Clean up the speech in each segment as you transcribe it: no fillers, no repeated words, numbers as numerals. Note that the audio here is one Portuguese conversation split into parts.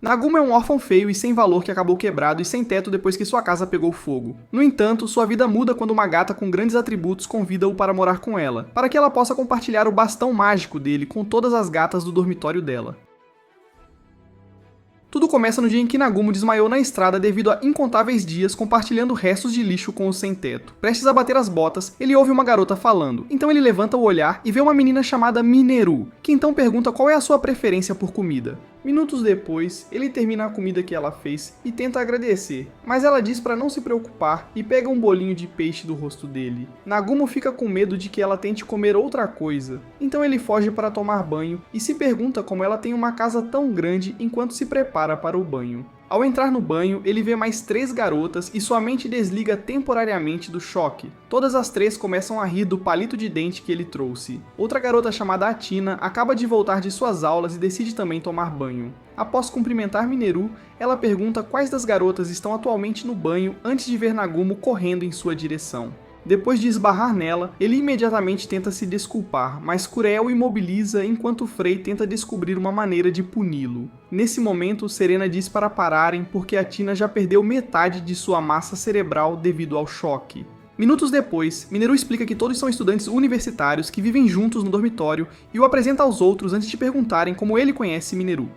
Nagumo é um órfão feio e sem valor que acabou quebrado e sem teto depois que sua casa pegou fogo. No entanto, sua vida muda quando uma gata com grandes atributos convida-o para morar com ela, para que ela possa compartilhar o bastão mágico dele com todas as gatas do dormitório dela. Tudo começa no dia em que Nagumo desmaiou na estrada devido a incontáveis dias compartilhando restos de lixo com o sem-teto. Prestes a bater as botas, ele ouve uma garota falando, então ele levanta o olhar e vê uma menina chamada Mineru, que então pergunta qual é a sua preferência por comida. Minutos depois, ele termina a comida que ela fez e tenta agradecer, mas ela diz para não se preocupar e pega um bolinho de peixe do rosto dele. Nagumo fica com medo de que ela tente comer outra coisa, então ele foge para tomar banho e se pergunta como ela tem uma casa tão grande enquanto se prepara para o banho. Ao entrar no banho, ele vê mais 3 garotas e sua mente desliga temporariamente do choque. Todas as 3 começam a rir do palito de dente que ele trouxe. Outra garota chamada Athena acaba de voltar de suas aulas e decide também tomar banho. Após cumprimentar Mineru, ela pergunta quais das garotas estão atualmente no banho antes de ver Nagumo correndo em sua direção. Depois de esbarrar nela, ele imediatamente tenta se desculpar, mas Kureo o imobiliza enquanto Frei tenta descobrir uma maneira de puni-lo. Nesse momento, Serena diz para pararem porque Athena já perdeu metade de sua massa cerebral devido ao choque. Minutos depois, Mineru explica que todos são estudantes universitários que vivem juntos no dormitório e o apresenta aos outros antes de perguntarem como ele conhece Mineru.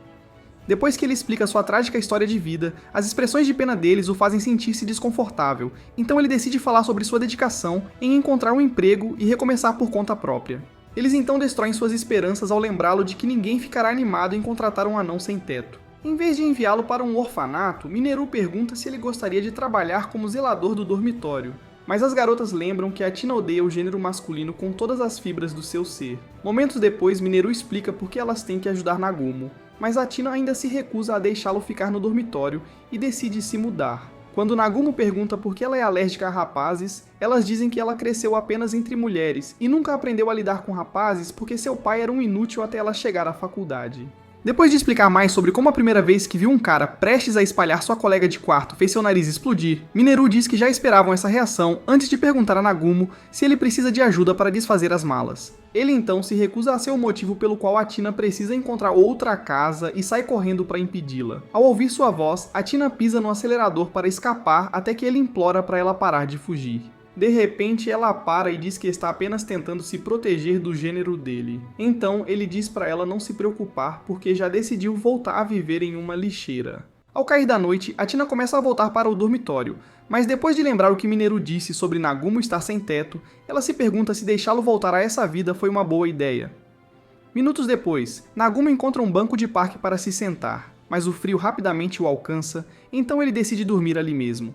Depois que ele explica sua trágica história de vida, as expressões de pena deles o fazem sentir-se desconfortável, então ele decide falar sobre sua dedicação em encontrar um emprego e recomeçar por conta própria. Eles então destroem suas esperanças ao lembrá-lo de que ninguém ficará animado em contratar um anão sem teto. Em vez de enviá-lo para um orfanato, Mineru pergunta se ele gostaria de trabalhar como zelador do dormitório. Mas as garotas lembram que Athena odeia o gênero masculino com todas as fibras do seu ser. Momentos depois, Mineru explica por que elas têm que ajudar Nagumo, mas Athena ainda se recusa a deixá-lo ficar no dormitório e decide se mudar. Quando Nagumo pergunta por que ela é alérgica a rapazes, elas dizem que ela cresceu apenas entre mulheres e nunca aprendeu a lidar com rapazes porque seu pai era um inútil até ela chegar à faculdade. Depois de explicar mais sobre como a primeira vez que viu um cara prestes a espalhar sua colega de quarto fez seu nariz explodir, Mineru diz que já esperavam essa reação antes de perguntar a Nagumo se ele precisa de ajuda para desfazer as malas. Ele então se recusa a ser o motivo pelo qual Athena precisa encontrar outra casa e sai correndo para impedi-la. Ao ouvir sua voz, Athena pisa no acelerador para escapar até que ele implora para ela parar de fugir. De repente, ela para e diz que está apenas tentando se proteger do gênero dele. Então, ele diz para ela não se preocupar porque já decidiu voltar a viver em uma lixeira. Ao cair da noite, Athena começa a voltar para o dormitório, mas depois de lembrar o que Mineru disse sobre Nagumo estar sem teto, ela se pergunta se deixá-lo voltar a essa vida foi uma boa ideia. Minutos depois, Nagumo encontra um banco de parque para se sentar, mas o frio rapidamente o alcança, então ele decide dormir ali mesmo.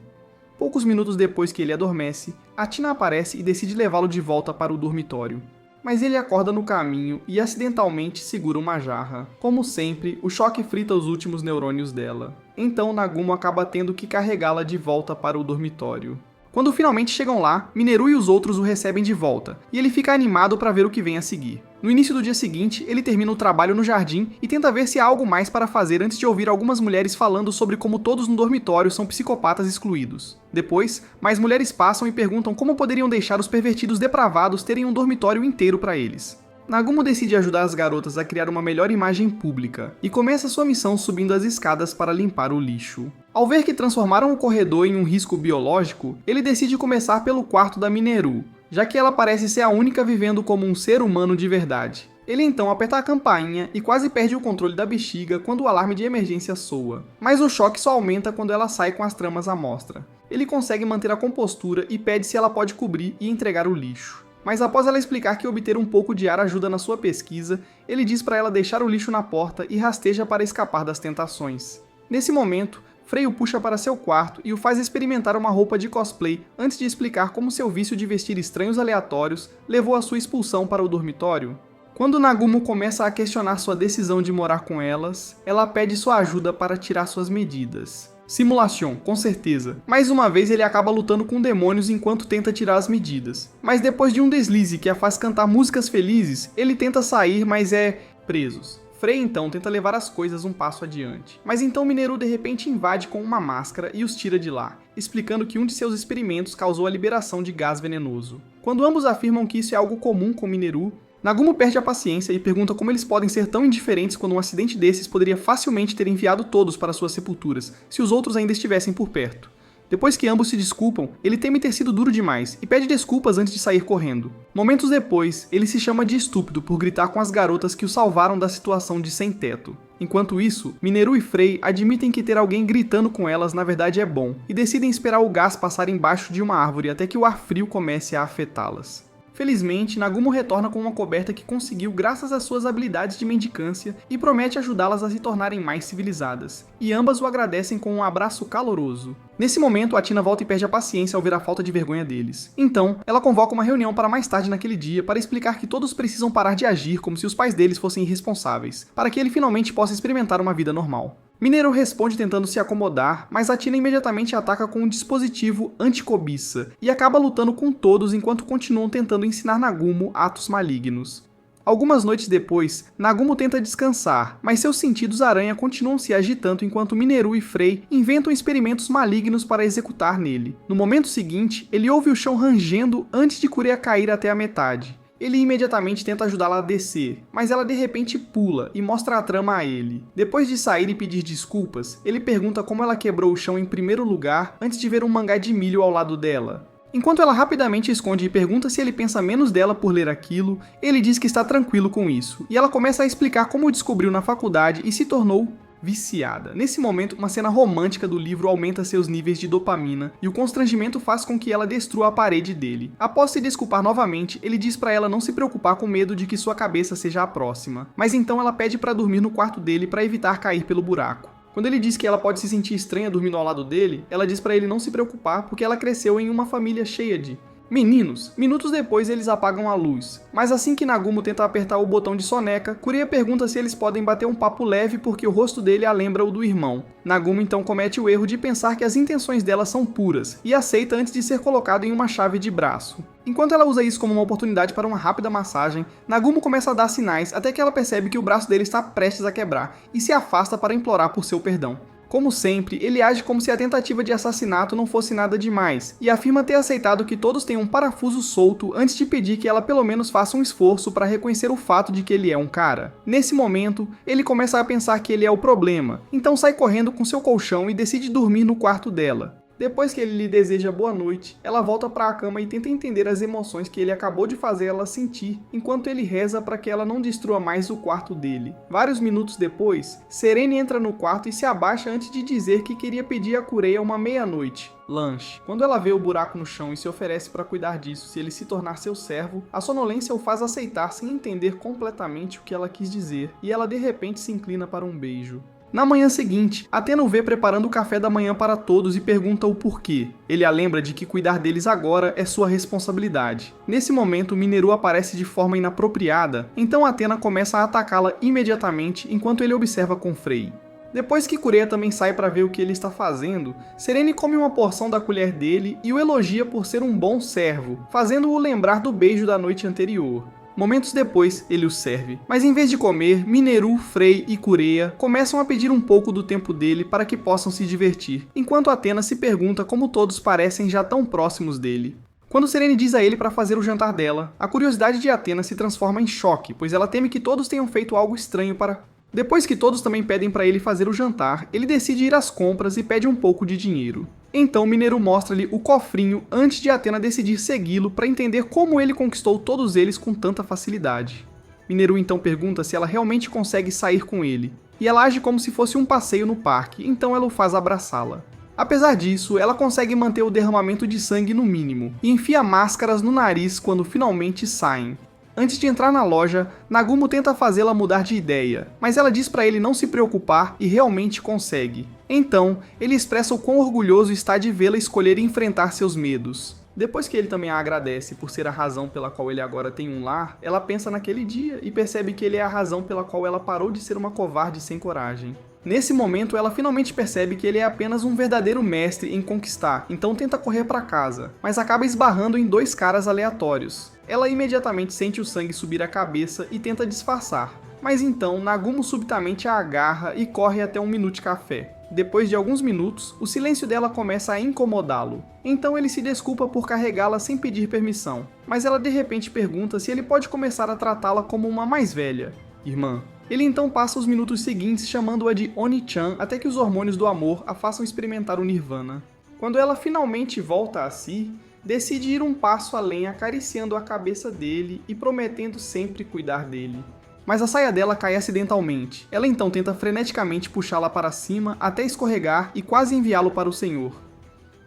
Poucos minutos depois que ele adormece, Athena aparece e decide levá-lo de volta para o dormitório. Mas ele acorda no caminho e acidentalmente segura uma jarra. Como sempre, o choque frita os últimos neurônios dela. Então Nagumo acaba tendo que carregá-la de volta para o dormitório. Quando finalmente chegam lá, Mineru e os outros o recebem de volta, e ele fica animado para ver o que vem a seguir. No início do dia seguinte, ele termina o trabalho no jardim e tenta ver se há algo mais para fazer antes de ouvir algumas mulheres falando sobre como todos no dormitório são psicopatas excluídos. Depois, mais mulheres passam e perguntam como poderiam deixar os pervertidos depravados terem um dormitório inteiro para eles. Nagumo decide ajudar as garotas a criar uma melhor imagem pública, e começa sua missão subindo as escadas para limpar o lixo. Ao ver que transformaram o corredor em um risco biológico, ele decide começar pelo quarto da Mineru, já que ela parece ser a única vivendo como um ser humano de verdade. Ele então aperta a campainha e quase perde o controle da bexiga quando o alarme de emergência soa, mas o choque só aumenta quando ela sai com as tramas à mostra. Ele consegue manter a compostura e pede se ela pode cobrir e entregar o lixo. Mas após ela explicar que obter um pouco de ar ajuda na sua pesquisa, ele diz para ela deixar o lixo na porta e rasteja para escapar das tentações. Nesse momento, Frei o puxa para seu quarto e o faz experimentar uma roupa de cosplay antes de explicar como seu vício de vestir estranhos aleatórios levou à sua expulsão para o dormitório. Quando Nagumo começa a questionar sua decisão de morar com elas, ela pede sua ajuda para tirar suas medidas. Simulação, com certeza. Mais uma vez ele acaba lutando com demônios enquanto tenta tirar as medidas. Mas depois de um deslize que a faz cantar músicas felizes, ele tenta sair, mas é presos. Frei então tenta levar as coisas um passo adiante. Mas então Mineru de repente invade com uma máscara e os tira de lá, explicando que um de seus experimentos causou a liberação de gás venenoso. Quando ambos afirmam que isso é algo comum com Mineru, Nagumo perde a paciência e pergunta como eles podem ser tão indiferentes quando um acidente desses poderia facilmente ter enviado todos para suas sepulturas, se os outros ainda estivessem por perto. Depois que ambos se desculpam, ele teme ter sido duro demais e pede desculpas antes de sair correndo. Momentos depois, ele se chama de estúpido por gritar com as garotas que o salvaram da situação de sem teto. Enquanto isso, Mineru e Frei admitem que ter alguém gritando com elas na verdade é bom, e decidem esperar o gás passar embaixo de uma árvore até que o ar frio comece a afetá-las. Felizmente, Nagumo retorna com uma coberta que conseguiu graças às suas habilidades de mendicância e promete ajudá-las a se tornarem mais civilizadas, e ambas o agradecem com um abraço caloroso. Nesse momento, Athena volta e perde a paciência ao ver a falta de vergonha deles. Então, ela convoca uma reunião para mais tarde naquele dia para explicar que todos precisam parar de agir como se os pais deles fossem irresponsáveis, para que ele finalmente possa experimentar uma vida normal. Mineru responde tentando se acomodar, mas Athena imediatamente ataca com um dispositivo anti-cobiça e acaba lutando com todos enquanto continuam tentando ensinar Nagumo atos malignos. Algumas noites depois, Nagumo tenta descansar, mas seus sentidos aranha continuam se agitando enquanto Mineru e Frei inventam experimentos malignos para executar nele. No momento seguinte, ele ouve o chão rangendo antes de Kureha cair até a metade. Ele imediatamente tenta ajudá-la a descer, mas ela de repente pula e mostra a trama a ele. Depois de sair e pedir desculpas, ele pergunta como ela quebrou o chão em primeiro lugar antes de ver um mangá de milho ao lado dela. Enquanto ela rapidamente esconde e pergunta se ele pensa menos dela por ler aquilo, ele diz que está tranquilo com isso, e ela começa a explicar como o descobriu na faculdade e se tornou viciada. Nesse momento, uma cena romântica do livro aumenta seus níveis de dopamina e o constrangimento faz com que ela destrua a parede dele. Após se desculpar novamente, ele diz pra ela não se preocupar com medo de que sua cabeça seja a próxima, mas então ela pede pra dormir no quarto dele pra evitar cair pelo buraco. Quando ele diz que ela pode se sentir estranha dormindo ao lado dele, ela diz pra ele não se preocupar porque ela cresceu em uma família cheia de meninos. Minutos depois eles apagam a luz, mas assim que Nagumo tenta apertar o botão de soneca, Kureha pergunta se eles podem bater um papo leve porque o rosto dele a lembra o do irmão. Nagumo então comete o erro de pensar que as intenções dela são puras, e aceita antes de ser colocado em uma chave de braço. Enquanto ela usa isso como uma oportunidade para uma rápida massagem, Nagumo começa a dar sinais até que ela percebe que o braço dele está prestes a quebrar, e se afasta para implorar por seu perdão. Como sempre, ele age como se a tentativa de assassinato não fosse nada demais, e afirma ter aceitado que todos tenham um parafuso solto antes de pedir que ela pelo menos faça um esforço para reconhecer o fato de que ele é um cara. Nesse momento, ele começa a pensar que ele é o problema, então sai correndo com seu colchão e decide dormir no quarto dela. Depois que ele lhe deseja boa noite, ela volta para a cama e tenta entender as emoções que ele acabou de fazer ela sentir, enquanto ele reza para que ela não destrua mais o quarto dele. Vários minutos depois, Serene entra no quarto e se abaixa antes de dizer que queria pedir a Kureha uma meia-noite. Lanche. Quando ela vê o buraco no chão e se oferece para cuidar disso se ele se tornar seu servo, a sonolência o faz aceitar sem entender completamente o que ela quis dizer, e ela de repente se inclina para um beijo. Na manhã seguinte, Athena o vê preparando o café da manhã para todos e pergunta o porquê. Ele a lembra de que cuidar deles agora é sua responsabilidade. Nesse momento, Mineru aparece de forma inapropriada, então Athena começa a atacá-la imediatamente enquanto ele observa com Frei. Depois que Kureha também sai para ver o que ele está fazendo, Serene come uma porção da colher dele e o elogia por ser um bom servo, fazendo-o lembrar do beijo da noite anterior. Momentos depois, ele o serve. Mas em vez de comer, Mineru, Frei e Kureha começam a pedir um pouco do tempo dele para que possam se divertir, enquanto Athena se pergunta como todos parecem já tão próximos dele. Quando Serene diz a ele para fazer o jantar dela, a curiosidade de Athena se transforma em choque, pois ela teme que todos tenham feito algo estranho para... Depois que todos também pedem para ele fazer o jantar, ele decide ir às compras e pede um pouco de dinheiro. Então Mineru mostra-lhe o cofrinho antes de Athena decidir segui-lo para entender como ele conquistou todos eles com tanta facilidade. Mineru então pergunta se ela realmente consegue sair com ele, e ela age como se fosse um passeio no parque, então ela o faz abraçá-la. Apesar disso, ela consegue manter o derramamento de sangue no mínimo, e enfia máscaras no nariz quando finalmente saem. Antes de entrar na loja, Nagumo tenta fazê-la mudar de ideia, mas ela diz para ele não se preocupar e realmente consegue. Então, ele expressa o quão orgulhoso está de vê-la escolher enfrentar seus medos. Depois que ele também a agradece por ser a razão pela qual ele agora tem um lar, ela pensa naquele dia e percebe que ele é a razão pela qual ela parou de ser uma covarde sem coragem. Nesse momento, ela finalmente percebe que ele é apenas um verdadeiro mestre em conquistar, então tenta correr para casa, mas acaba esbarrando em dois caras aleatórios. Ela imediatamente sente o sangue subir a cabeça e tenta disfarçar. Mas então, Nagumo subitamente a agarra e corre até um Minute Café. Depois de alguns minutos, o silêncio dela começa a incomodá-lo. Então ele se desculpa por carregá-la sem pedir permissão, mas ela de repente pergunta se ele pode começar a tratá-la como uma mais velha irmã. Ele então passa os minutos seguintes chamando-a de Oni-chan até que os hormônios do amor a façam experimentar o Nirvana. Quando ela finalmente volta a si, decide ir um passo além, acariciando a cabeça dele e prometendo sempre cuidar dele. Mas a saia dela cai acidentalmente. Ela então tenta freneticamente puxá-la para cima até escorregar e quase enviá-lo para o senhor.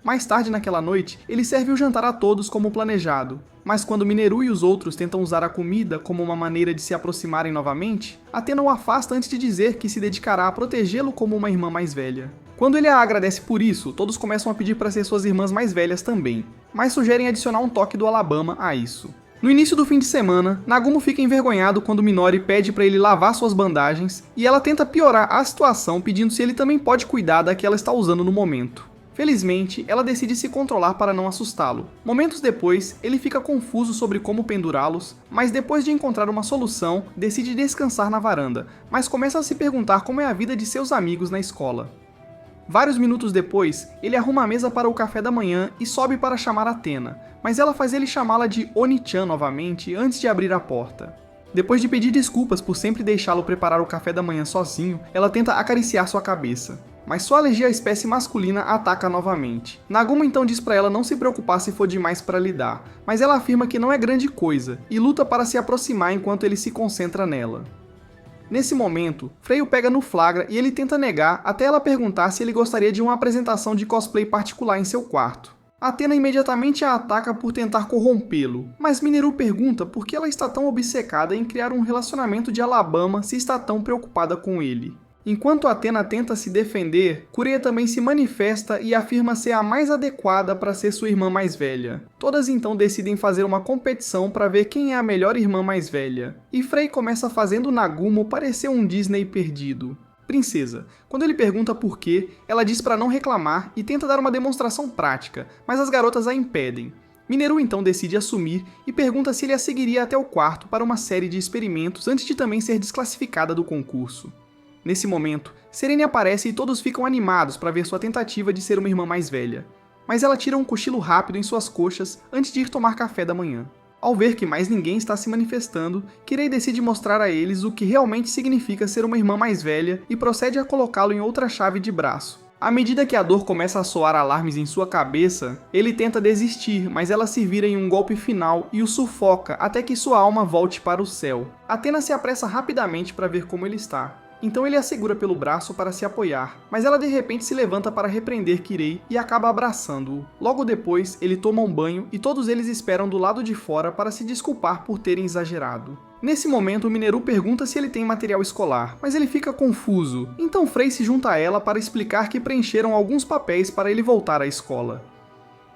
Mais tarde naquela noite, ele serve o jantar a todos como planejado, mas quando Mineru e os outros tentam usar a comida como uma maneira de se aproximarem novamente, Athena o afasta antes de dizer que se dedicará a protegê-lo como uma irmã mais velha. Quando ele a agradece por isso, todos começam a pedir para ser suas irmãs mais velhas também, mas sugerem adicionar um toque do Alabama a isso. No início do fim de semana, Nagumo fica envergonhado quando Minori pede para ele lavar suas bandagens e ela tenta piorar a situação pedindo se ele também pode cuidar da que ela está usando no momento. Felizmente, ela decide se controlar para não assustá-lo. Momentos depois, ele fica confuso sobre como pendurá-los, mas depois de encontrar uma solução, decide descansar na varanda, mas começa a se perguntar como é a vida de seus amigos na escola. Vários minutos depois, ele arruma a mesa para o café da manhã e sobe para chamar Athena, mas ela faz ele chamá-la de Oni-chan novamente antes de abrir a porta. Depois de pedir desculpas por sempre deixá-lo preparar o café da manhã sozinho, ela tenta acariciar sua cabeça. Mas sua alergia à espécie masculina a ataca novamente. Nagumo então diz para ela não se preocupar se for demais para lidar, mas ela afirma que não é grande coisa e luta para se aproximar enquanto ele se concentra nela. Nesse momento, Frei o pega no flagra e ele tenta negar até ela perguntar se ele gostaria de uma apresentação de cosplay particular em seu quarto. Athena imediatamente a ataca por tentar corrompê-lo, mas Mineru pergunta por que ela está tão obcecada em criar um relacionamento de Alabama se está tão preocupada com ele. Enquanto Athena tenta se defender, Kureha também se manifesta e afirma ser a mais adequada para ser sua irmã mais velha. Todas então decidem fazer uma competição para ver quem é a melhor irmã mais velha. E Frei começa fazendo Nagumo parecer um Disney perdido. Princesa. Quando ele pergunta por quê, ela diz para não reclamar e tenta dar uma demonstração prática, mas as garotas a impedem. Mineru então decide assumir e pergunta se ele a seguiria até o quarto para uma série de experimentos antes de também ser desclassificada do concurso. Nesse momento, Serene aparece e todos ficam animados para ver sua tentativa de ser uma irmã mais velha. Mas ela tira um cochilo rápido em suas coxas antes de ir tomar café da manhã. Ao ver que mais ninguém está se manifestando, Kirei decide mostrar a eles o que realmente significa ser uma irmã mais velha e procede a colocá-lo em outra chave de braço. À medida que a dor começa a soar alarmes em sua cabeça, ele tenta desistir, mas ela se vira em um golpe final e o sufoca até que sua alma volte para o céu. Athena se apressa rapidamente para ver como ele está. Então ele a segura pelo braço para se apoiar, mas ela de repente se levanta para repreender Kirei e acaba abraçando-o. Logo depois, ele toma um banho e todos eles esperam do lado de fora para se desculpar por terem exagerado. Nesse momento, Mineru pergunta se ele tem material escolar, mas ele fica confuso. Então Frei se junta a ela para explicar que preencheram alguns papéis para ele voltar à escola.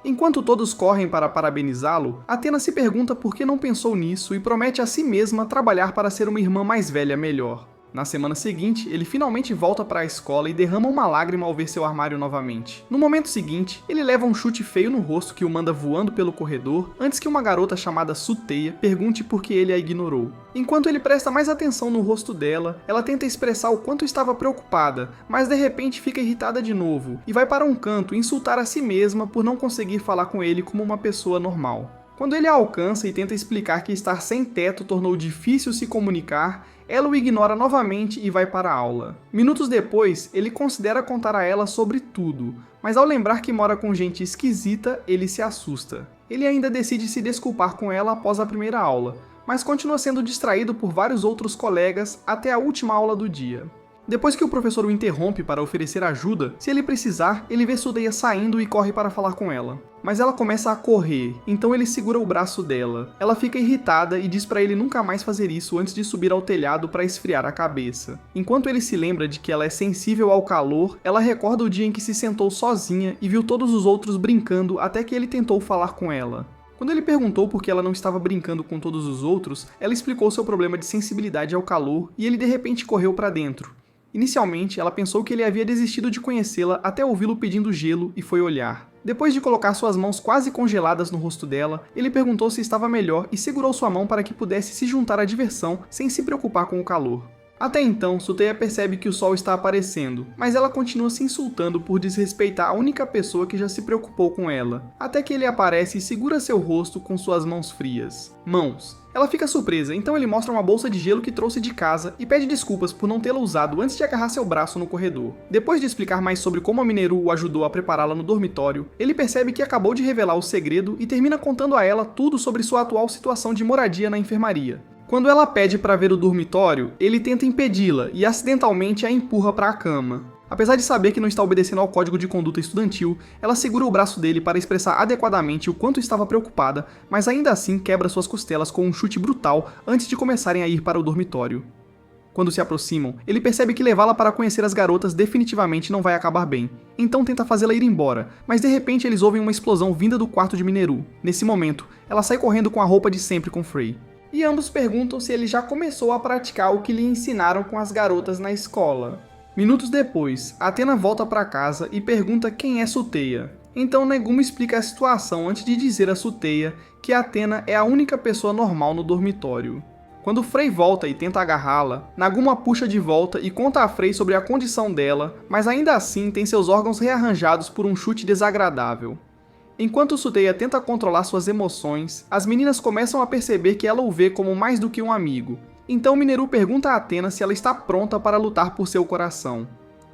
Enquanto todos correm para parabenizá-lo, Athena se pergunta por que não pensou nisso e promete a si mesma trabalhar para ser uma irmã mais velha melhor. Na semana seguinte, ele finalmente volta para a escola e derrama uma lágrima ao ver seu armário novamente. No momento seguinte, ele leva um chute feio no rosto que o manda voando pelo corredor, antes que uma garota chamada Suteia pergunte por que ele a ignorou. Enquanto ele presta mais atenção no rosto dela, ela tenta expressar o quanto estava preocupada, mas de repente fica irritada de novo, e vai para um canto insultar a si mesma por não conseguir falar com ele como uma pessoa normal. Quando ele a alcança e tenta explicar que estar sem teto tornou difícil se comunicar, ela o ignora novamente e vai para a aula. Minutos depois, ele considera contar a ela sobre tudo, mas ao lembrar que mora com gente esquisita, ele se assusta. Ele ainda decide se desculpar com ela após a primeira aula, mas continua sendo distraído por vários outros colegas até a última aula do dia. Depois que o professor o interrompe para oferecer ajuda, se ele precisar, ele vê Sudeia saindo e corre para falar com ela. Mas ela começa a correr, então ele segura o braço dela. Ela fica irritada e diz para ele nunca mais fazer isso antes de subir ao telhado para esfriar a cabeça. Enquanto ele se lembra de que ela é sensível ao calor, ela recorda o dia em que se sentou sozinha e viu todos os outros brincando até que ele tentou falar com ela. Quando ele perguntou por que ela não estava brincando com todos os outros, ela explicou seu problema de sensibilidade ao calor e ele de repente correu para dentro. Inicialmente, ela pensou que ele havia desistido de conhecê-la até ouvi-lo pedindo gelo e foi olhar. Depois de colocar suas mãos quase congeladas no rosto dela, ele perguntou se estava melhor e segurou sua mão para que pudesse se juntar à diversão sem se preocupar com o calor. Até então, Suteya percebe que o sol está aparecendo, mas ela continua se insultando por desrespeitar a única pessoa que já se preocupou com ela, até que ele aparece e segura seu rosto com suas mãos frias. Mãos. Ela fica surpresa, então ele mostra uma bolsa de gelo que trouxe de casa e pede desculpas por não tê-la usado antes de agarrar seu braço no corredor. Depois de explicar mais sobre como a Mineru o ajudou a prepará-la no dormitório, ele percebe que acabou de revelar o segredo e termina contando a ela tudo sobre sua atual situação de moradia na enfermaria. Quando ela pede para ver o dormitório, ele tenta impedi-la e acidentalmente a empurra para a cama. Apesar de saber que não está obedecendo ao código de conduta estudantil, ela segura o braço dele para expressar adequadamente o quanto estava preocupada, mas ainda assim quebra suas costelas com um chute brutal antes de começarem a ir para o dormitório. Quando se aproximam, ele percebe que levá-la para conhecer as garotas definitivamente não vai acabar bem, então tenta fazê-la ir embora, mas de repente eles ouvem uma explosão vinda do quarto de Mineru. Nesse momento, ela sai correndo com a roupa de sempre com Frey. E ambos perguntam se ele já começou a praticar o que lhe ensinaram com as garotas na escola. Minutos depois, Athena volta para casa e pergunta quem é Suteya. Então Nagumo explica a situação antes de dizer a Suteya que Athena é a única pessoa normal no dormitório. Quando Frey volta e tenta agarrá-la, Nagumo a puxa de volta e conta a Frey sobre a condição dela, mas ainda assim tem seus órgãos rearranjados por um chute desagradável. Enquanto Suteya tenta controlar suas emoções, as meninas começam a perceber que ela o vê como mais do que um amigo. Então Mineru pergunta a Athena se ela está pronta para lutar por seu coração.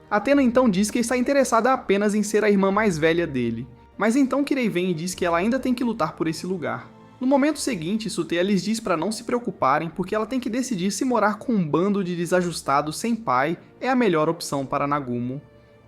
Athena então diz que está interessada apenas em ser a irmã mais velha dele. Mas então Kirei vem e diz que ela ainda tem que lutar por esse lugar. No momento seguinte, Suteya lhes diz para não se preocuparem porque ela tem que decidir se morar com um bando de desajustados sem pai é a melhor opção para Nagumo.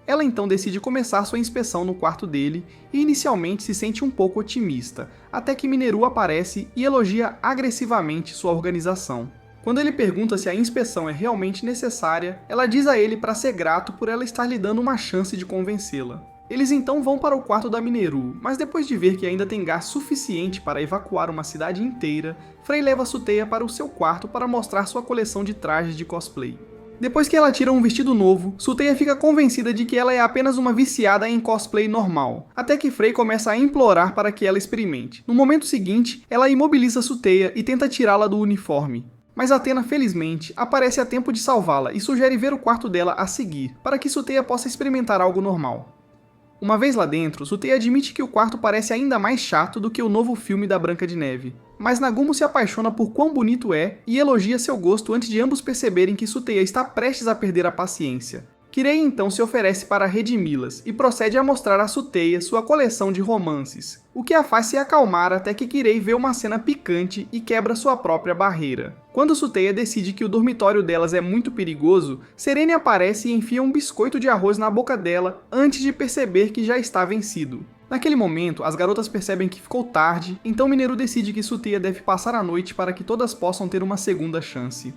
Ela então decide começar sua inspeção no quarto dele e inicialmente se sente um pouco otimista, até que Mineru aparece e elogia agressivamente sua organização. Quando ele pergunta se a inspeção é realmente necessária, ela diz a ele para ser grato por ela estar lhe dando uma chance de convencê-la. Eles então vão para o quarto da Mineru, mas depois de ver que ainda tem gás suficiente para evacuar uma cidade inteira, Frey leva Suteya para o seu quarto para mostrar sua coleção de trajes de cosplay. Depois que ela tira um vestido novo, Suteya fica convencida de que ela é apenas uma viciada em cosplay normal, até que Frey começa a implorar para que ela experimente. No momento seguinte, ela imobiliza Suteya e tenta tirá-la do uniforme. Mas Athena, felizmente, aparece a tempo de salvá-la e sugere ver o quarto dela a seguir, para que Suteya possa experimentar algo normal. Uma vez lá dentro, Suteya admite que o quarto parece ainda mais chato do que o novo filme da Branca de Neve. Mas Nagumo se apaixona por quão bonito é e elogia seu gosto antes de ambos perceberem que Suteya está prestes a perder a paciência. Kirei então se oferece para redimi-las e procede a mostrar a Suteya sua coleção de romances, o que a faz se acalmar até que Kirei vê uma cena picante e quebra sua própria barreira. Quando Suteya decide que o dormitório delas é muito perigoso, Serene aparece e enfia um biscoito de arroz na boca dela antes de perceber que já está vencido. Naquele momento, as garotas percebem que ficou tarde, então Mineru decide que Suteya deve passar a noite para que todas possam ter uma segunda chance.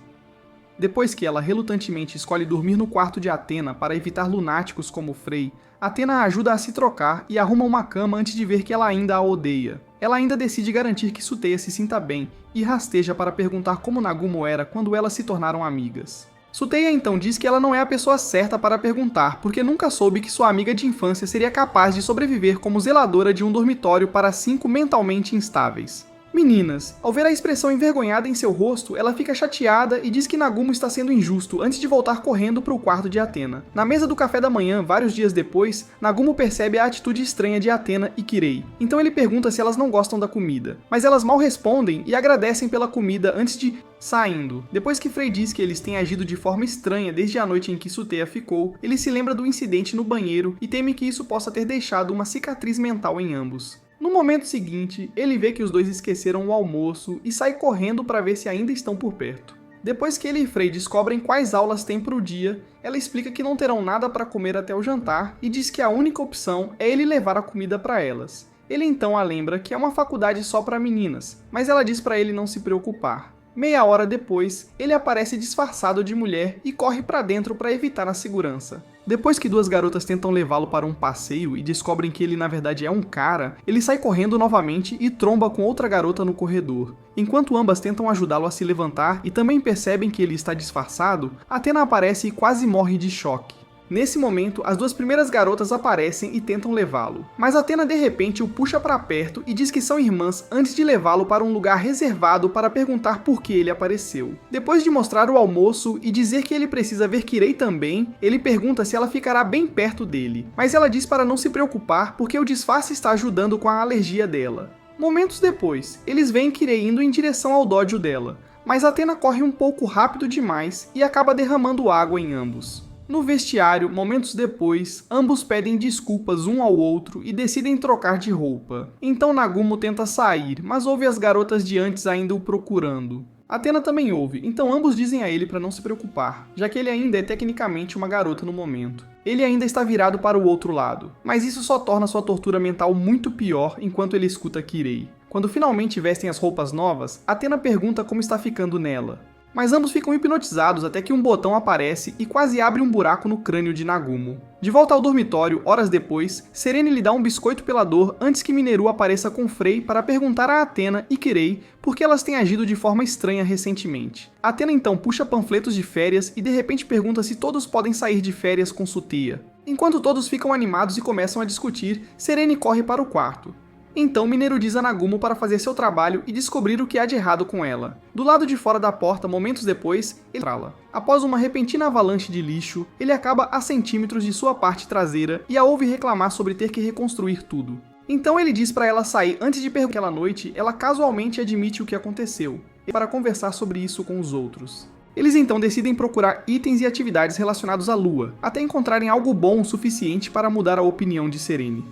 Depois que ela relutantemente escolhe dormir no quarto de Athena para evitar lunáticos como Frey, Athena a ajuda a se trocar e arruma uma cama antes de ver que ela ainda a odeia. Ela ainda decide garantir que Suteya se sinta bem e rasteja para perguntar como Nagumo era quando elas se tornaram amigas. Suteya então diz que ela não é a pessoa certa para perguntar, porque nunca soube que sua amiga de infância seria capaz de sobreviver como zeladora de um dormitório para 5 mentalmente instáveis. Meninas, ao ver a expressão envergonhada em seu rosto, ela fica chateada e diz que Nagumo está sendo injusto antes de voltar correndo para o quarto de Athena. Na mesa do café da manhã, vários dias depois, Nagumo percebe a atitude estranha de Athena e Kirei. Então ele pergunta se elas não gostam da comida, mas elas mal respondem e agradecem pela comida antes de saindo. Depois que Frey diz que eles têm agido de forma estranha desde a noite em que Suteya ficou, ele se lembra do incidente no banheiro e teme que isso possa ter deixado uma cicatriz mental em ambos. No momento seguinte, ele vê que os dois esqueceram o almoço e sai correndo para ver se ainda estão por perto. Depois que ele e Frey descobrem quais aulas têm para o dia, ela explica que não terão nada para comer até o jantar e diz que a única opção é ele levar a comida para elas. Ele então a lembra que é uma faculdade só para meninas, mas ela diz para ele não se preocupar. Meia hora depois, ele aparece disfarçado de mulher e corre para dentro para evitar a segurança. Depois que duas garotas tentam levá-lo para um passeio e descobrem que ele na verdade é um cara, ele sai correndo novamente e tromba com outra garota no corredor. Enquanto ambas tentam ajudá-lo a se levantar e também percebem que ele está disfarçado, Athena aparece e quase morre de choque. Nesse momento, as duas primeiras garotas aparecem e tentam levá-lo, mas Athena de repente o puxa para perto e diz que são irmãs antes de levá-lo para um lugar reservado para perguntar por que ele apareceu. Depois de mostrar o almoço e dizer que ele precisa ver Kirei também, ele pergunta se ela ficará bem perto dele, mas ela diz para não se preocupar porque o disfarce está ajudando com a alergia dela. Momentos depois, eles veem Kirei indo em direção ao dojo dela, mas Athena corre um pouco rápido demais e acaba derramando água em ambos. No vestiário, momentos depois, ambos pedem desculpas um ao outro e decidem trocar de roupa. Então Nagumo tenta sair, mas ouve as garotas de antes ainda o procurando. Athena também ouve, então ambos dizem a ele para não se preocupar, já que ele ainda é tecnicamente uma garota no momento. Ele ainda está virado para o outro lado, mas isso só torna sua tortura mental muito pior enquanto ele escuta Kirei. Quando finalmente vestem as roupas novas, Athena pergunta como está ficando nela. Mas ambos ficam hipnotizados até que um botão aparece e quase abre um buraco no crânio de Nagumo. De volta ao dormitório, horas depois, Serene lhe dá um biscoito pela dor antes que Mineru apareça com Frei para perguntar a Athena e Kirei por que elas têm agido de forma estranha recentemente. Athena então puxa panfletos de férias e de repente pergunta se todos podem sair de férias com Suteya. Enquanto todos ficam animados e começam a discutir, Serene corre para o quarto. Então Mineru diz a Nagumo para fazer seu trabalho e descobrir o que há de errado com ela. Do lado de fora da porta, momentos depois, ele entra-la. Após uma repentina avalanche de lixo, ele acaba a centímetros de sua parte traseira e a ouve reclamar sobre ter que reconstruir tudo. Então ele diz para ela sair antes de perguntar aquela noite, ela casualmente admite o que aconteceu, para conversar sobre isso com os outros. Eles então decidem procurar itens e atividades relacionados à Lua, até encontrarem algo bom o suficiente para mudar a opinião de Serene.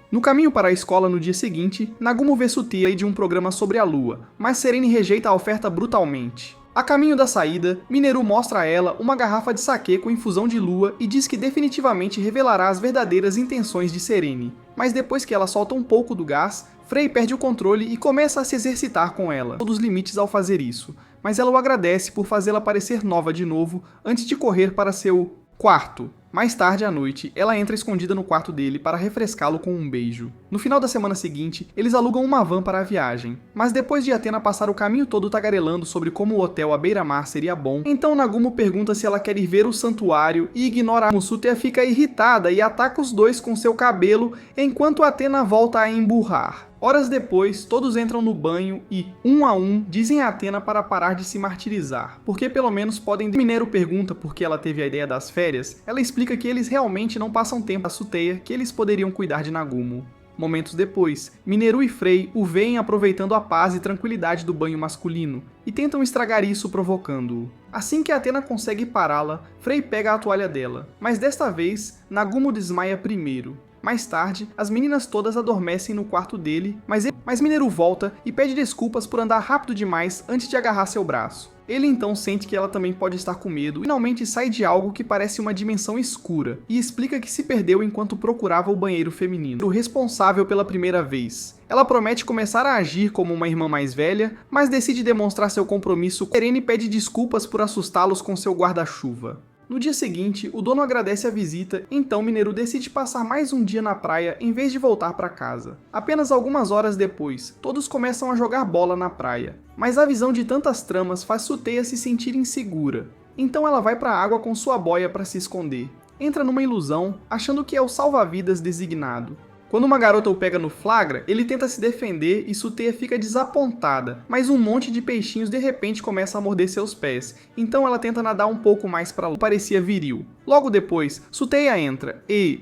No caminho para a escola no dia seguinte, Nagumo vê Suteya de um programa sobre a Lua, mas Serene rejeita a oferta brutalmente. A caminho da saída, Mineru mostra a ela uma garrafa de saquê com infusão de lua e diz que definitivamente revelará as verdadeiras intenções de Serene. Mas depois que ela solta um pouco do gás, Frei perde o controle e começa a se exercitar com ela, todos os limites ao fazer isso, mas ela o agradece por fazê-la parecer nova de novo antes de correr para seu quarto. Mais tarde à noite, ela entra escondida no quarto dele para refrescá-lo com um beijo. No final da semana seguinte, eles alugam uma van para a viagem. Mas depois de Athena passar o caminho todo tagarelando sobre como o hotel à beira-mar seria bom, então Nagumo pergunta se ela quer ir ver o santuário e ignora a Suteya fica irritada e ataca os dois com seu cabelo enquanto Athena volta a emburrar. Horas depois, todos entram no banho e, um a um, dizem a Athena para parar de se martirizar, porque pelo menos podem... Mineru pergunta por que ela teve a ideia das férias, ela explica que eles realmente não passam tempo a Suteya, que eles poderiam cuidar de Nagumo. Momentos depois, Mineru e Frei o veem aproveitando a paz e tranquilidade do banho masculino, e tentam estragar isso provocando-o. Assim que Athena consegue pará-la, Frei pega a toalha dela, mas desta vez, Nagumo desmaia primeiro. Mais tarde, as meninas todas adormecem no quarto dele, mas Mineru volta e pede desculpas por andar rápido demais antes de agarrar seu braço. Ele então sente que ela também pode estar com medo e finalmente sai de algo que parece uma dimensão escura e explica que se perdeu enquanto procurava o banheiro feminino, o responsável pela primeira vez. Ela promete começar a agir como uma irmã mais velha, mas decide demonstrar seu compromisso. Serene pede desculpas por assustá-los com seu guarda-chuva. No dia seguinte, o dono agradece a visita, então Mineru decide passar mais um dia na praia em vez de voltar para casa. Apenas algumas horas depois, todos começam a jogar bola na praia, mas a visão de tantas tramas faz Suteya se sentir insegura. Então ela vai para a água com sua boia para se esconder. Entra numa ilusão, achando que é o salva-vidas designado. Quando uma garota o pega no flagra, ele tenta se defender e Suteya fica desapontada, mas um monte de peixinhos de repente começa a morder seus pés, então ela tenta nadar um pouco mais para lá, parecia viril. Logo depois, Suteya entra e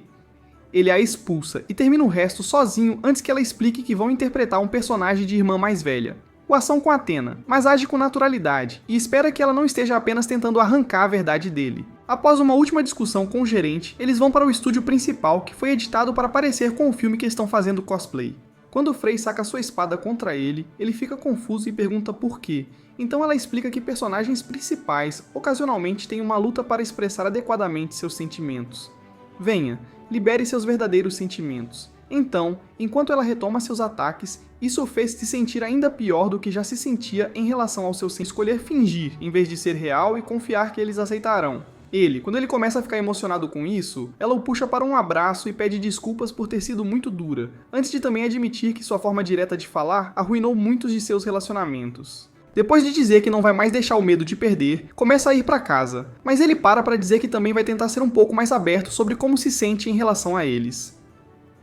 ele a expulsa e termina o resto sozinho antes que ela explique que vão interpretar um personagem de irmã mais velha. O ação com Athena, mas age com naturalidade e espera que ela não esteja apenas tentando arrancar a verdade dele. Após uma última discussão com o gerente, eles vão para o estúdio principal que foi editado para parecer com o filme que estão fazendo cosplay. Quando Frei saca sua espada contra ele, ele fica confuso e pergunta por quê. Então ela explica que personagens principais ocasionalmente têm uma luta para expressar adequadamente seus sentimentos. Venha, libere seus verdadeiros sentimentos. Então, enquanto ela retoma seus ataques, isso o fez se sentir ainda pior do que já se sentia em relação ao seu escolher fingir, em vez de ser real e confiar que eles aceitarão. Quando ele começa a ficar emocionado com isso, ela o puxa para um abraço e pede desculpas por ter sido muito dura, antes de também admitir que sua forma direta de falar arruinou muitos de seus relacionamentos. Depois de dizer que não vai mais deixar o medo de perder, começa a ir para casa, mas ele para dizer que também vai tentar ser um pouco mais aberto sobre como se sente em relação a eles.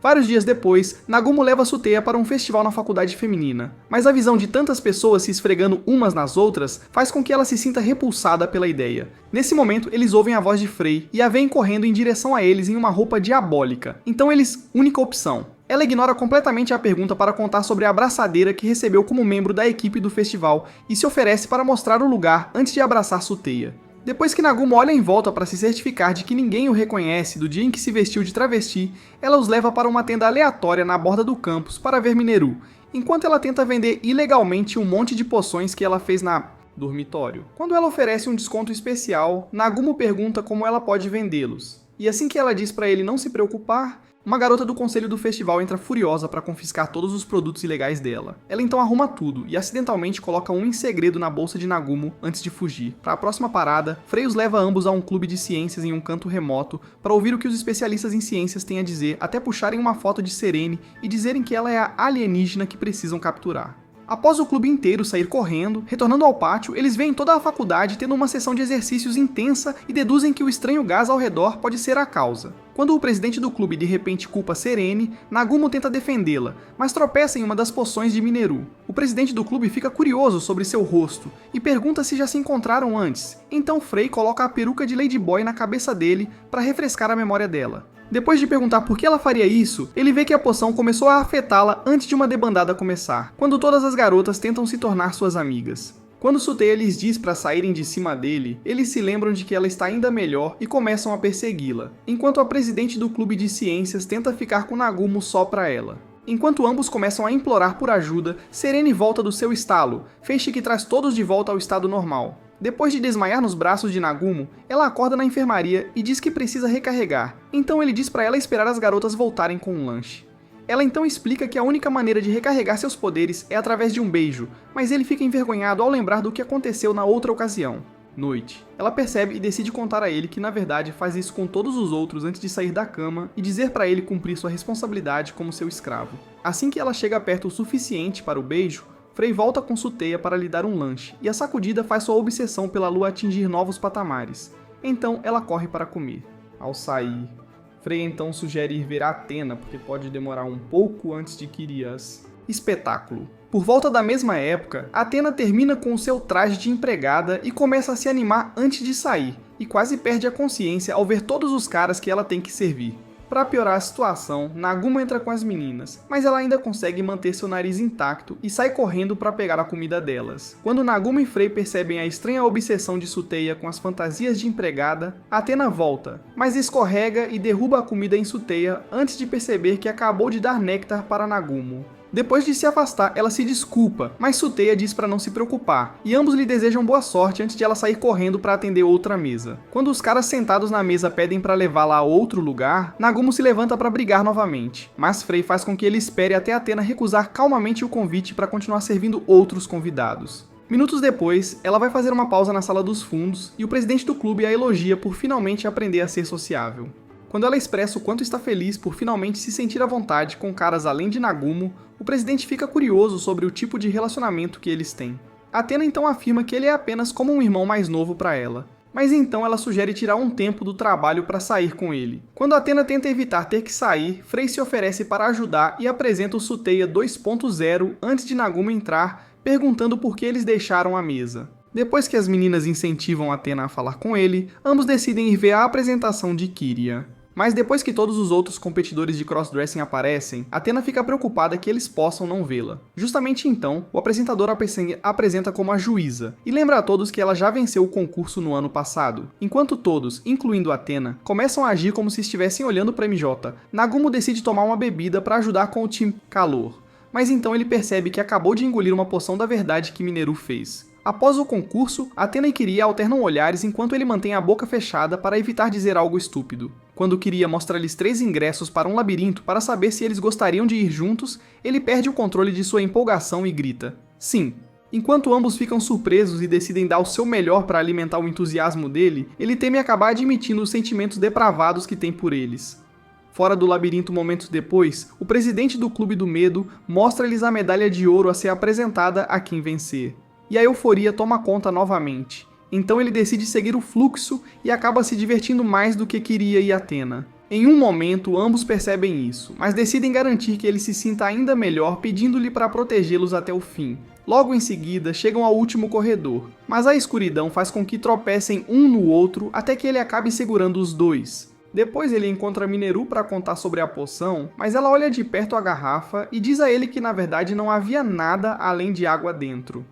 Vários dias depois, Nagumo leva Suteya para um festival na faculdade feminina, mas a visão de tantas pessoas se esfregando umas nas outras faz com que ela se sinta repulsada pela ideia. Nesse momento, eles ouvem a voz de Frei e a veem correndo em direção a eles em uma roupa diabólica, então eles, única opção. Ela ignora completamente a pergunta para contar sobre a abraçadeira que recebeu como membro da equipe do festival e se oferece para mostrar o lugar antes de abraçar Suteya. Depois que Nagumo olha em volta para se certificar de que ninguém o reconhece do dia em que se vestiu de travesti, ela os leva para uma tenda aleatória na borda do campus para ver Mineru, enquanto ela tenta vender ilegalmente um monte de poções que ela fez na dormitório. Quando ela oferece um desconto especial, Nagumo pergunta como ela pode vendê-los. E assim que ela diz para ele não se preocupar, uma garota do conselho do festival entra furiosa para confiscar todos os produtos ilegais dela. Ela então arruma tudo e acidentalmente coloca um em segredo na bolsa de Nagumo antes de fugir. Para a próxima parada, Frei os leva ambos a um clube de ciências em um canto remoto para ouvir o que os especialistas em ciências têm a dizer, até puxarem uma foto de Serene e dizerem que ela é a alienígena que precisam capturar. Após o clube inteiro sair correndo, retornando ao pátio, eles veem toda a faculdade tendo uma sessão de exercícios intensa e deduzem que o estranho gás ao redor pode ser a causa. Quando o presidente do clube de repente culpa Serene, Nagumo tenta defendê-la, mas tropeça em uma das poções de Mineru. O presidente do clube fica curioso sobre seu rosto e pergunta se já se encontraram antes. Então Frei coloca a peruca de Ladyboy na cabeça dele para refrescar a memória dela. Depois de perguntar por que ela faria isso, ele vê que a poção começou a afetá-la antes de uma debandada começar, quando todas as garotas tentam se tornar suas amigas. Quando Suteya lhes diz para saírem de cima dele, eles se lembram de que ela está ainda melhor e começam a persegui-la, enquanto a presidente do clube de ciências tenta ficar com Nagumo só para ela. Enquanto ambos começam a implorar por ajuda, Serene volta do seu estalo, feixe que traz todos de volta ao estado normal. Depois de desmaiar nos braços de Nagumo, ela acorda na enfermaria e diz que precisa recarregar, então ele diz para ela esperar as garotas voltarem com um lanche. Ela então explica que a única maneira de recarregar seus poderes é através de um beijo, mas ele fica envergonhado ao lembrar do que aconteceu na outra ocasião. Noite. Ela percebe e decide contar a ele que na verdade faz isso com todos os outros antes de sair da cama e dizer para ele cumprir sua responsabilidade como seu escravo. Assim que ela chega perto o suficiente para o beijo, Frei volta com Suteya para lhe dar um lanche, e a sacudida faz sua obsessão pela lua atingir novos patamares. Então ela corre para comer. Ao sair, Frei então sugere ir ver a Athena, porque pode demorar um pouco antes de Quirias. Espetáculo. Por volta da mesma época, Athena termina com o seu traje de empregada e começa a se animar antes de sair, e quase perde a consciência ao ver todos os caras que ela tem que servir. Para piorar a situação, Nagumo entra com as meninas, mas ela ainda consegue manter seu nariz intacto e sai correndo para pegar a comida delas. Quando Nagumo e Frei percebem a estranha obsessão de Suteya com as fantasias de empregada, Athena volta, mas escorrega e derruba a comida em Suteya antes de perceber que acabou de dar néctar para Nagumo. Depois de se afastar, ela se desculpa, mas Suteya diz para não se preocupar, e ambos lhe desejam boa sorte antes de ela sair correndo para atender outra mesa. Quando os caras sentados na mesa pedem para levá-la a outro lugar, Nagumo se levanta para brigar novamente, mas Frei faz com que ele espere até Athena recusar calmamente o convite para continuar servindo outros convidados. Minutos depois, ela vai fazer uma pausa na sala dos fundos, e o presidente do clube a elogia por finalmente aprender a ser sociável. Quando ela expressa o quanto está feliz por finalmente se sentir à vontade com caras além de Nagumo, o presidente fica curioso sobre o tipo de relacionamento que eles têm. Athena então afirma que ele é apenas como um irmão mais novo para ela. Mas então ela sugere tirar um tempo do trabalho para sair com ele. Quando Athena tenta evitar ter que sair, Frei se oferece para ajudar e apresenta o Suteya 2.0 antes de Nagumo entrar, perguntando por que eles deixaram a mesa. Depois que as meninas incentivam Athena a falar com ele, ambos decidem ir ver a apresentação de Kyria. Mas depois que todos os outros competidores de crossdressing aparecem, Athena fica preocupada que eles possam não vê-la. Justamente então, o apresentador apresenta como a juíza, e lembra a todos que ela já venceu o concurso no ano passado. Enquanto todos, incluindo Athena, começam a agir como se estivessem olhando para MJ, Nagumo decide tomar uma bebida para ajudar com o time calor. Mas então ele percebe que acabou de engolir uma poção da verdade que Mineru fez. Após o concurso, Athena e Kyria alternam olhares enquanto ele mantém a boca fechada para evitar dizer algo estúpido. Quando Kyria mostra-lhes 3 ingressos para um labirinto para saber se eles gostariam de ir juntos, ele perde o controle de sua empolgação e grita: sim. Enquanto ambos ficam surpresos e decidem dar o seu melhor para alimentar o entusiasmo dele, ele teme acabar admitindo os sentimentos depravados que tem por eles. Fora do labirinto momentos depois, o presidente do Clube do Medo mostra-lhes a medalha de ouro a ser apresentada a quem vencer. e a euforia toma conta novamente. Então ele decide seguir o fluxo e acaba se divertindo mais do que queria e Athena. Em um momento, ambos percebem isso, mas decidem garantir que ele se sinta ainda melhor pedindo-lhe para protegê-los até o fim. Logo em seguida, chegam ao último corredor, mas a escuridão faz com que tropecem um no outro até que ele acabe segurando os dois. Depois ele encontra Mineru para contar sobre a poção, mas ela olha de perto a garrafa e diz a ele que na verdade não havia nada além de água dentro.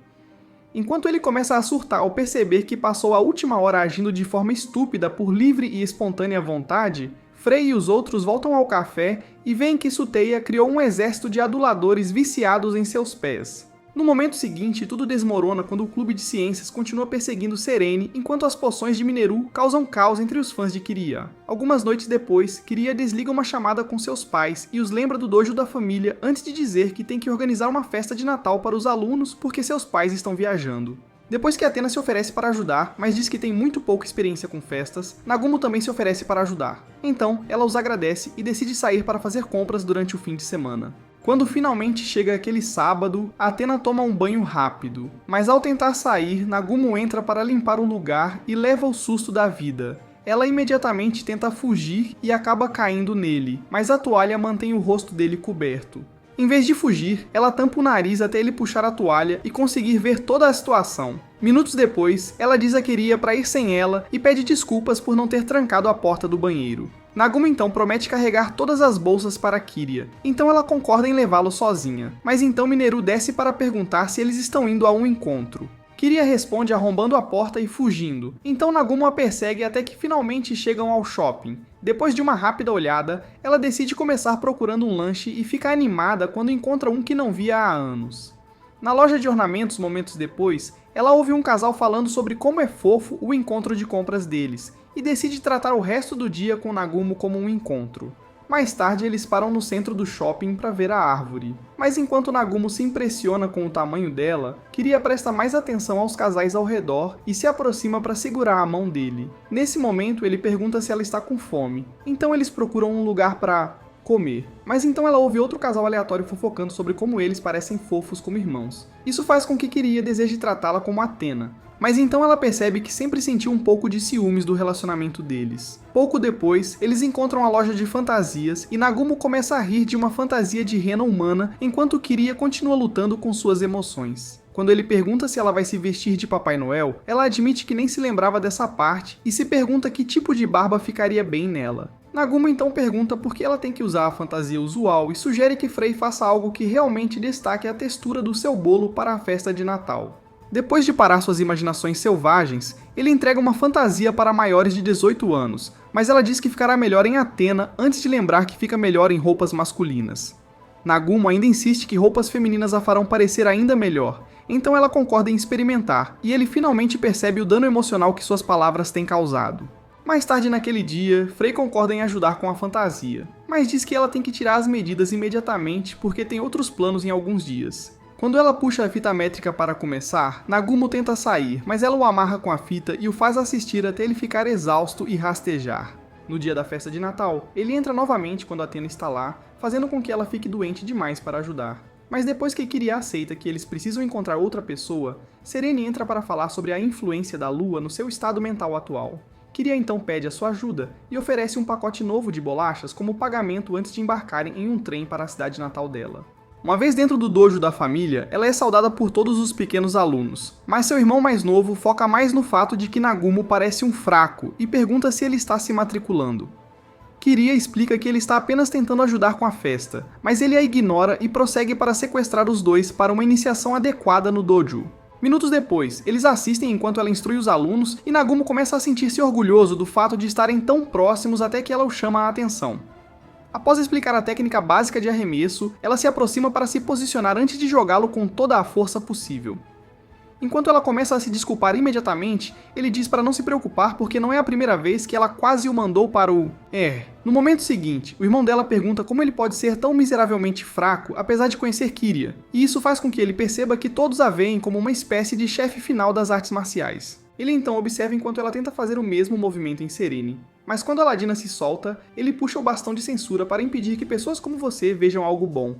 Enquanto ele começa a surtar ao perceber que passou a última hora agindo de forma estúpida por livre e espontânea vontade, Frey e os outros voltam ao café e veem que Suteia criou um exército de aduladores viciados em seus pés. No momento seguinte, tudo desmorona quando o clube de ciências continua perseguindo Serene, enquanto as poções de Mineru causam caos entre os fãs de Kiria. Algumas noites depois, Kiria desliga uma chamada com seus pais e os lembra do dojo da família antes de dizer que tem que organizar uma festa de Natal para os alunos porque seus pais estão viajando. Depois que Athena se oferece para ajudar, mas diz que tem muito pouca experiência com festas, Nagumo também se oferece para ajudar. Então, ela os agradece e decide sair para fazer compras durante o fim de semana. Quando finalmente chega aquele sábado, Athena toma um banho rápido, mas ao tentar sair, Nagumo entra para limpar o lugar e leva o susto da vida. Ela imediatamente tenta fugir e acaba caindo nele, mas a toalha mantém o rosto dele coberto. Em vez de fugir, ela tampa o nariz até ele puxar a toalha e conseguir ver toda a situação. Minutos depois, ela diz a Kiria para ir sem ela e pede desculpas por não ter trancado a porta do banheiro. Nagumo então promete carregar todas as bolsas para Kiria, então ela concorda em levá-lo sozinha. Mas então Mineru desce para perguntar se eles estão indo a um encontro. Kiria responde arrombando a porta e fugindo, então Nagumo a persegue até que finalmente chegam ao shopping. Depois de uma rápida olhada, ela decide começar procurando um lanche e fica animada quando encontra um que não via há anos. Na loja de ornamentos momentos depois, ela ouve um casal falando sobre como é fofo o encontro de compras deles, e decide tratar o resto do dia com Nagumo como um encontro. Mais tarde eles param no centro do shopping para ver a árvore. Mas enquanto Nagumo se impressiona com o tamanho dela, Kiria presta mais atenção aos casais ao redor e se aproxima para segurar a mão dele. Nesse momento ele pergunta se ela está com fome, então eles procuram um lugar para comer. Mas então ela ouve outro casal aleatório fofocando sobre como eles parecem fofos como irmãos. Isso faz com que Kiria deseje tratá-la como Athena. Mas então ela percebe que sempre sentiu um pouco de ciúmes do relacionamento deles. Pouco depois, eles encontram a loja de fantasias e Nagumo começa a rir de uma fantasia de rena humana enquanto Kiria continua lutando com suas emoções. Quando ele pergunta se ela vai se vestir de Papai Noel, ela admite que nem se lembrava dessa parte e se pergunta que tipo de barba ficaria bem nela. Nagumo então pergunta por que ela tem que usar a fantasia usual e sugere que Frey faça algo que realmente destaque a textura do seu bolo para a festa de Natal. Depois de parar suas imaginações selvagens, ele entrega uma fantasia para maiores de 18 anos, mas ela diz que ficará melhor em Athena antes de lembrar que fica melhor em roupas masculinas. Nagumo ainda insiste que roupas femininas a farão parecer ainda melhor, então ela concorda em experimentar, e ele finalmente percebe o dano emocional que suas palavras têm causado. Mais tarde naquele dia, Frey concorda em ajudar com a fantasia, mas diz que ela tem que tirar as medidas imediatamente porque tem outros planos em alguns dias. Quando ela puxa a fita métrica para começar, Nagumo tenta sair, mas ela o amarra com a fita e o faz assistir até ele ficar exausto e rastejar. No dia da festa de Natal, ele entra novamente quando Athena está lá, fazendo com que ela fique doente demais para ajudar. Mas depois que Kiria aceita que eles precisam encontrar outra pessoa, Serene entra para falar sobre a influência da lua no seu estado mental atual. Kiria então pede a sua ajuda e oferece um pacote novo de bolachas como pagamento antes de embarcarem em um trem para a cidade natal dela. Uma vez dentro do dojo da família, ela é saudada por todos os pequenos alunos, mas seu irmão mais novo foca mais no fato de que Nagumo parece um fraco e pergunta se ele está se matriculando. Kiria explica que ele está apenas tentando ajudar com a festa, mas ele a ignora e prossegue para sequestrar os dois para uma iniciação adequada no dojo. Minutos depois, eles assistem enquanto ela instrui os alunos e Nagumo começa a sentir-se orgulhoso do fato de estarem tão próximos até que ela o chama a atenção. Após explicar a técnica básica de arremesso, ela se aproxima para se posicionar antes de jogá-lo com toda a força possível. Enquanto ela começa a se desculpar imediatamente, ele diz para não se preocupar porque não é a primeira vez que ela quase o mandou para o... No momento seguinte, o irmão dela pergunta como ele pode ser tão miseravelmente fraco apesar de conhecer Kiria, e isso faz com que ele perceba que todos a veem como uma espécie de chefe final das artes marciais. Ele então observa enquanto ela tenta fazer o mesmo movimento em Serene. Mas quando Aladina se solta, ele puxa o bastão de censura para impedir que pessoas como você vejam algo bom.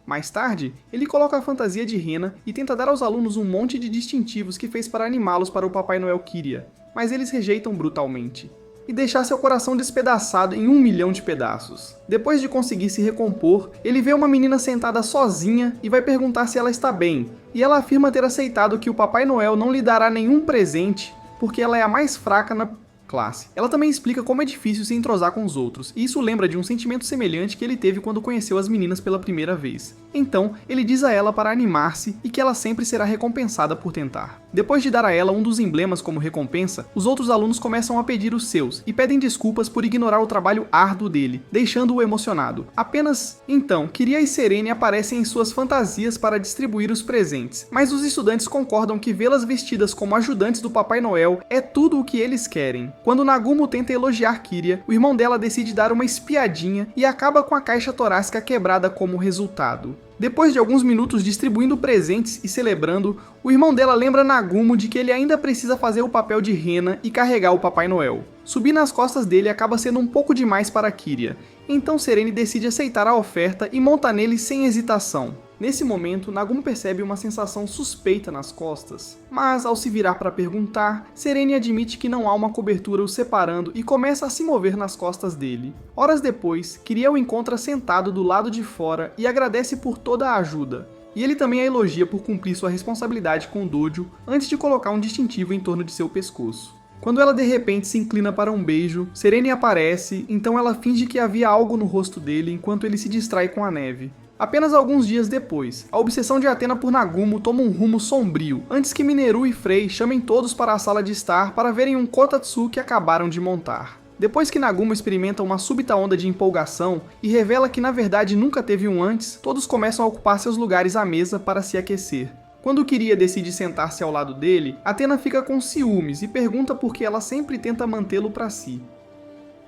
Mais tarde, ele coloca a fantasia de rena e tenta dar aos alunos um monte de distintivos que fez para animá-los para o Papai Noel queria, mas eles rejeitam brutalmente. E deixar seu coração despedaçado em 1 milhão de pedaços. Depois de conseguir se recompor, ele vê uma menina sentada sozinha e vai perguntar se ela está bem, e ela afirma ter aceitado que o Papai Noel não lhe dará nenhum presente porque ela é a mais fraca na classe. Ela também explica como é difícil se entrosar com os outros, e isso lembra de um sentimento semelhante que ele teve quando conheceu as meninas pela primeira vez. Então, ele diz a ela para animar-se e que ela sempre será recompensada por tentar. Depois de dar a ela um dos emblemas como recompensa, os outros alunos começam a pedir os seus e pedem desculpas por ignorar o trabalho árduo dele, deixando-o emocionado. Apenas então, Kiria e Serene aparecem em suas fantasias para distribuir os presentes, mas os estudantes concordam que vê-las vestidas como ajudantes do Papai Noel é tudo o que eles querem. Quando Nagumo tenta elogiar Kiria, o irmão dela decide dar uma espiadinha e acaba com a caixa torácica quebrada como resultado. Depois de alguns minutos distribuindo presentes e celebrando, o irmão dela lembra Nagumo de que ele ainda precisa fazer o papel de rena e carregar o Papai Noel. Subir nas costas dele acaba sendo um pouco demais para Kiria, então Serene decide aceitar a oferta e monta nele sem hesitação. Nesse momento, Nagumo percebe uma sensação suspeita nas costas, mas ao se virar para perguntar, Serene admite que não há uma cobertura o separando e começa a se mover nas costas dele. Horas depois, Kiria o encontra sentado do lado de fora e agradece por toda a ajuda. E ele também a elogia por cumprir sua responsabilidade com o dojo antes de colocar um distintivo em torno de seu pescoço. Quando ela de repente se inclina para um beijo, Serene aparece, então ela finge que havia algo no rosto dele enquanto ele se distrai com a neve. Apenas alguns dias depois, a obsessão de Athena por Nagumo toma um rumo sombrio, antes que Mineru e Frei chamem todos para a sala de estar para verem um kotatsu que acabaram de montar. Depois que Nagumo experimenta uma súbita onda de empolgação e revela que na verdade nunca teve um antes, todos começam a ocupar seus lugares à mesa para se aquecer. Quando Kiria decide sentar-se ao lado dele, Athena fica com ciúmes e pergunta por que ela sempre tenta mantê-lo para si.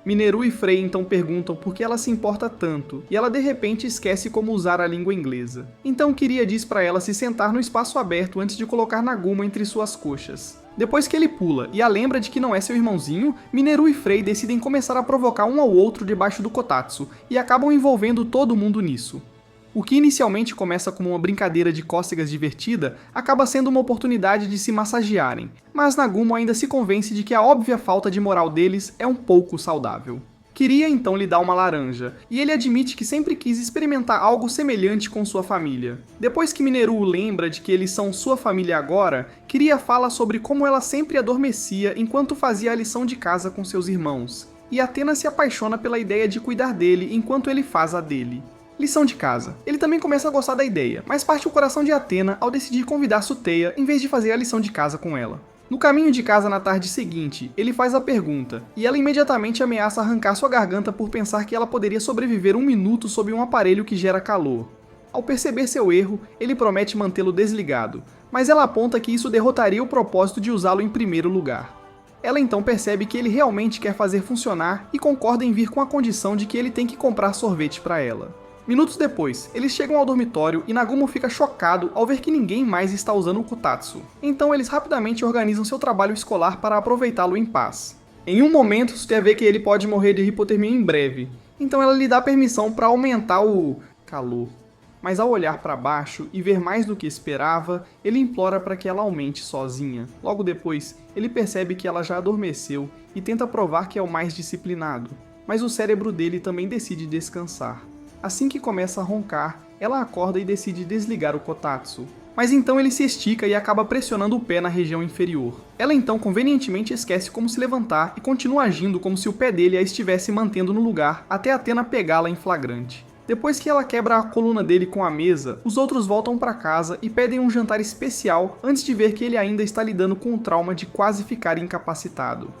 Mineru e Frei então perguntam por que ela se importa tanto, e ela de repente esquece como usar a língua inglesa. Então Kiria diz para ela se sentar no espaço aberto antes de colocar Nagumo entre suas coxas. Depois que ele pula e a lembra de que não é seu irmãozinho, Mineru e Frei decidem começar a provocar um ao outro debaixo do kotatsu, e acabam envolvendo todo mundo nisso. O que inicialmente começa como uma brincadeira de cócegas divertida, acaba sendo uma oportunidade de se massagearem, mas Nagumo ainda se convence de que a óbvia falta de moral deles é um pouco saudável. Kiria então lhe dá uma laranja, e ele admite que sempre quis experimentar algo semelhante com sua família. Depois que Mineru lembra de que eles são sua família agora, Kiria fala sobre como ela sempre adormecia enquanto fazia a lição de casa com seus irmãos, e Athena se apaixona pela ideia de cuidar dele enquanto ele faz a dele. Lição de casa. Ele também começa a gostar da ideia, mas parte o coração de Athena ao decidir convidar Suteia em vez de fazer a lição de casa com ela. No caminho de casa na tarde seguinte, ele faz a pergunta, e ela imediatamente ameaça arrancar sua garganta por pensar que ela poderia sobreviver 1 minuto sob um aparelho que gera calor. Ao perceber seu erro, ele promete mantê-lo desligado, mas ela aponta que isso derrotaria o propósito de usá-lo em primeiro lugar. Ela então percebe que ele realmente quer fazer funcionar e concorda em vir com a condição de que ele tem que comprar sorvete para ela. Minutos depois, eles chegam ao dormitório e Nagumo fica chocado ao ver que ninguém mais está usando o kotatsu. Então eles rapidamente organizam seu trabalho escolar para aproveitá-lo em paz. Em um momento, Suteia vê que ele pode morrer de hipotermia em breve, então ela lhe dá permissão para aumentar o calor. Mas ao olhar para baixo e ver mais do que esperava, ele implora para que ela aumente sozinha. Logo depois, ele percebe que ela já adormeceu e tenta provar que é o mais disciplinado, mas o cérebro dele também decide descansar. Assim que começa a roncar, ela acorda e decide desligar o kotatsu. Mas então ele se estica e acaba pressionando o pé na região inferior. Ela então convenientemente esquece como se levantar e continua agindo como se o pé dele a estivesse mantendo no lugar até Athena pegá-la em flagrante. Depois que ela quebra a coluna dele com a mesa, os outros voltam para casa e pedem um jantar especial antes de ver que ele ainda está lidando com o trauma de quase ficar incapacitado.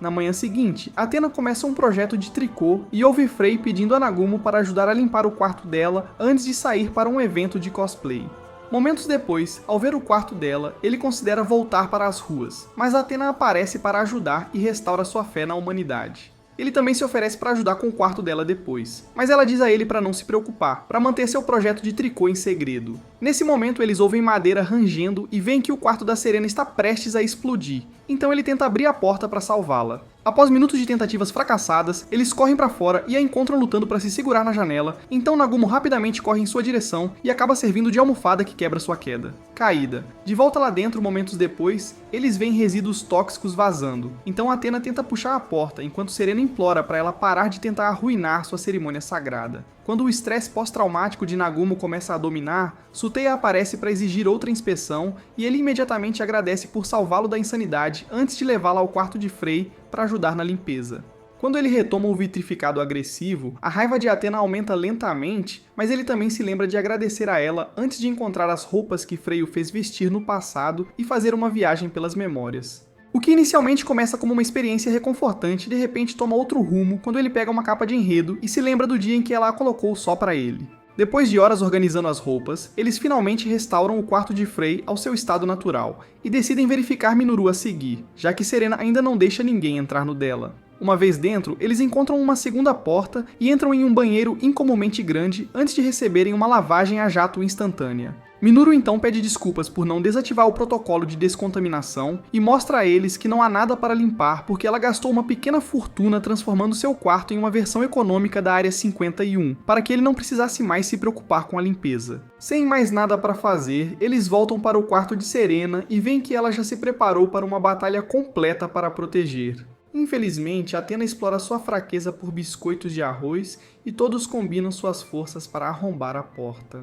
Na manhã seguinte, Athena começa um projeto de tricô e ouve Frei pedindo a Nagumo para ajudar a limpar o quarto dela antes de sair para um evento de cosplay. Momentos depois, ao ver o quarto dela, ele considera voltar para as ruas, mas Athena aparece para ajudar e restaura sua fé na humanidade. Ele também se oferece para ajudar com o quarto dela depois, mas ela diz a ele para não se preocupar, para manter seu projeto de tricô em segredo. Nesse momento eles ouvem madeira rangendo e veem que o quarto da Serena está prestes a explodir, então ele tenta abrir a porta para salvá-la. Após minutos de tentativas fracassadas, eles correm pra fora e a encontram lutando pra se segurar na janela, então Nagumo rapidamente corre em sua direção e acaba servindo de almofada que quebra sua queda. Caída. De volta lá dentro, momentos depois, eles veem resíduos tóxicos vazando, então Athena tenta puxar a porta, enquanto Serena implora pra ela parar de tentar arruinar sua cerimônia sagrada. Quando o estresse pós-traumático de Nagumo começa a dominar, Suteya aparece para exigir outra inspeção e ele imediatamente agradece por salvá-lo da insanidade antes de levá-la ao quarto de Frey para ajudar na limpeza. Quando ele retoma o vitrificado agressivo, a raiva de Athena aumenta lentamente, mas ele também se lembra de agradecer a ela antes de encontrar as roupas que Frey o fez vestir no passado e fazer uma viagem pelas memórias. O que inicialmente começa como uma experiência reconfortante, de repente toma outro rumo quando ele pega uma capa de enredo e se lembra do dia em que ela a colocou só para ele. Depois de horas organizando as roupas, eles finalmente restauram o quarto de Frey ao seu estado natural e decidem verificar Minoru a seguir, já que Serena ainda não deixa ninguém entrar no dela. Uma vez dentro, eles encontram uma segunda porta e entram em um banheiro incomumente grande antes de receberem uma lavagem a jato instantânea. Minoru então pede desculpas por não desativar o protocolo de descontaminação e mostra a eles que não há nada para limpar porque ela gastou uma pequena fortuna transformando seu quarto em uma versão econômica da Área 51, para que ele não precisasse mais se preocupar com a limpeza. Sem mais nada para fazer, eles voltam para o quarto de Serena e veem que ela já se preparou para uma batalha completa para a proteger. Infelizmente, Athena explora sua fraqueza por biscoitos de arroz e todos combinam suas forças para arrombar a porta.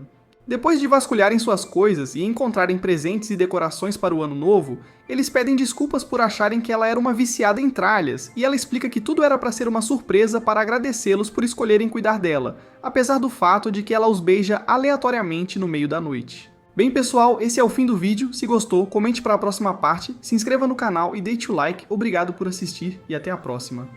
Depois de vasculharem suas coisas e encontrarem presentes e decorações para o ano novo, eles pedem desculpas por acharem que ela era uma viciada em tralhas, e ela explica que tudo era para ser uma surpresa para agradecê-los por escolherem cuidar dela, apesar do fato de que ela os beija aleatoriamente no meio da noite. Bem pessoal, esse é o fim do vídeo. Se gostou, comente para a próxima parte, se inscreva no canal e deixe o like. Obrigado por assistir e até a próxima.